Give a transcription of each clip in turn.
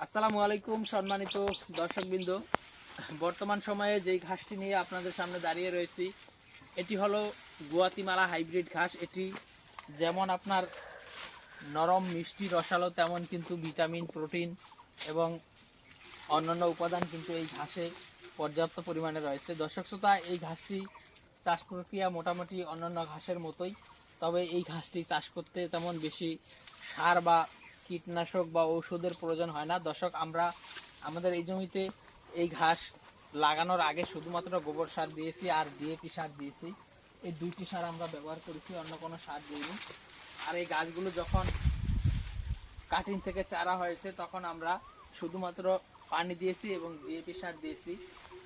আসসালামু আলাইকুম সম্মানিত দর্শকবৃন্দ। বর্তমান সময়ে যেই ঘাসটি নিয়ে আপনাদের সামনে দাঁড়িয়ে রয়েছি এটি হলো গুয়াতিমালা হাইব্রিড ঘাস। এটি যেমন আপনার নরম মিষ্টি রসালো তেমন কিন্তু ভিটামিন প্রোটিন এবং অন্যান্য উপাদান কিন্তু এই ঘাসে পর্যাপ্ত পরিমাণে রয়েছে। দর্শক শ্রোতা, এই ঘাসটি চাষ প্রক্রিয়া মোটামুটি অন্যান্য ঘাসের মতোই, তবে এই ঘাসটি চাষ করতে তেমন বেশি সার বা কীটনাশক বা ঔষধের প্রয়োজন হয় না। দর্শক, আমরা আমাদের এই জমিতে এই ঘাস লাগানোর আগে শুধুমাত্র গোবর সার দিয়েছি আর ডিএপি সার দিয়েছি। এই দুইটি সার আমরা ব্যবহার করেছি, অন্য কোনো সার দিইনি। আর এই গাছগুলো যখন কাটিং থেকে চারা হয়েছে তখন আমরা শুধুমাত্র পানি দিয়েছি এবং ডিএপি সার দিয়েছি।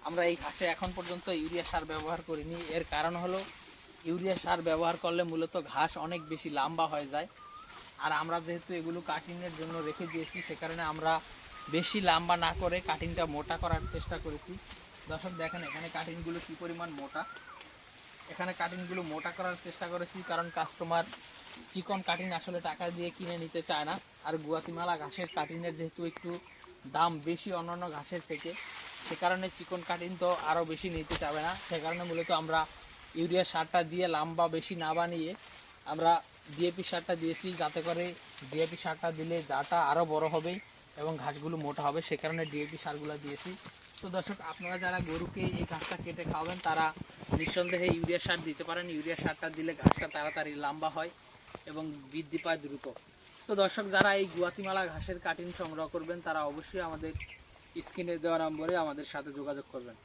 আমরা এই ঘাসে এখন পর্যন্ত ইউরিয়া সার ব্যবহার করিনি। এর কারণ হলো ইউরিয়া সার ব্যবহার করলে মূলত ঘাস অনেক বেশি লম্বা হয়ে যায়, আর আমরা যেহেতু এগুলো কাটিংয়ের জন্য রেখে দিয়েছি সে কারণে আমরা বেশি লম্বা না করে কাটিংটা মোটা করার চেষ্টা করেছি। দর্শক দেখেন এখানে কাটিংগুলো কী পরিমাণ মোটা। এখানে কাটিংগুলো মোটা করার চেষ্টা করেছি কারণ কাস্টমার চিকন কাটিং আসলে টাকা দিয়ে কিনে নিতে চায় না। আর গুয়াতিমালা ঘাসের কাটিংয়ের যেহেতু একটু দাম বেশি অন্যান্য ঘাসের থেকে, সে কারণে চিকন কাটিং তো আরও বেশি নিতে চাবে না। সে কারণে মূলত আমরা ইউরিয়া সারটা দিয়ে লম্বা বেশি না বানিয়ে আমরা ডিএপি সারটা দিয়েছি, যাতে করে ডিএপি সারটা দিলে জাটা আরও বড় হবে এবং ঘাসগুলো মোটা হবে, সে কারণে ডিএপি সারগুলো দিয়েছি। তো দর্শক, আপনারা যারা গরুকে এই ঘাসটা কেটে খাওয়াবেন তারা নিঃসন্দেহে ইউরিয়া সার দিতে পারেন। ইউরিয়া সারটা দিলে ঘাসটা তাড়াতাড়ি লম্বা হয় এবং বৃদ্ধি পায় দ্রুত। তো দর্শক, যারা এই গুয়াতিমালা ঘাসের কাটিং সংগ্রহ করবেন তারা অবশ্যই আমাদের স্ক্রিনে দেওয়া নম্বরে আমাদের সাথে যোগাযোগ করবেন।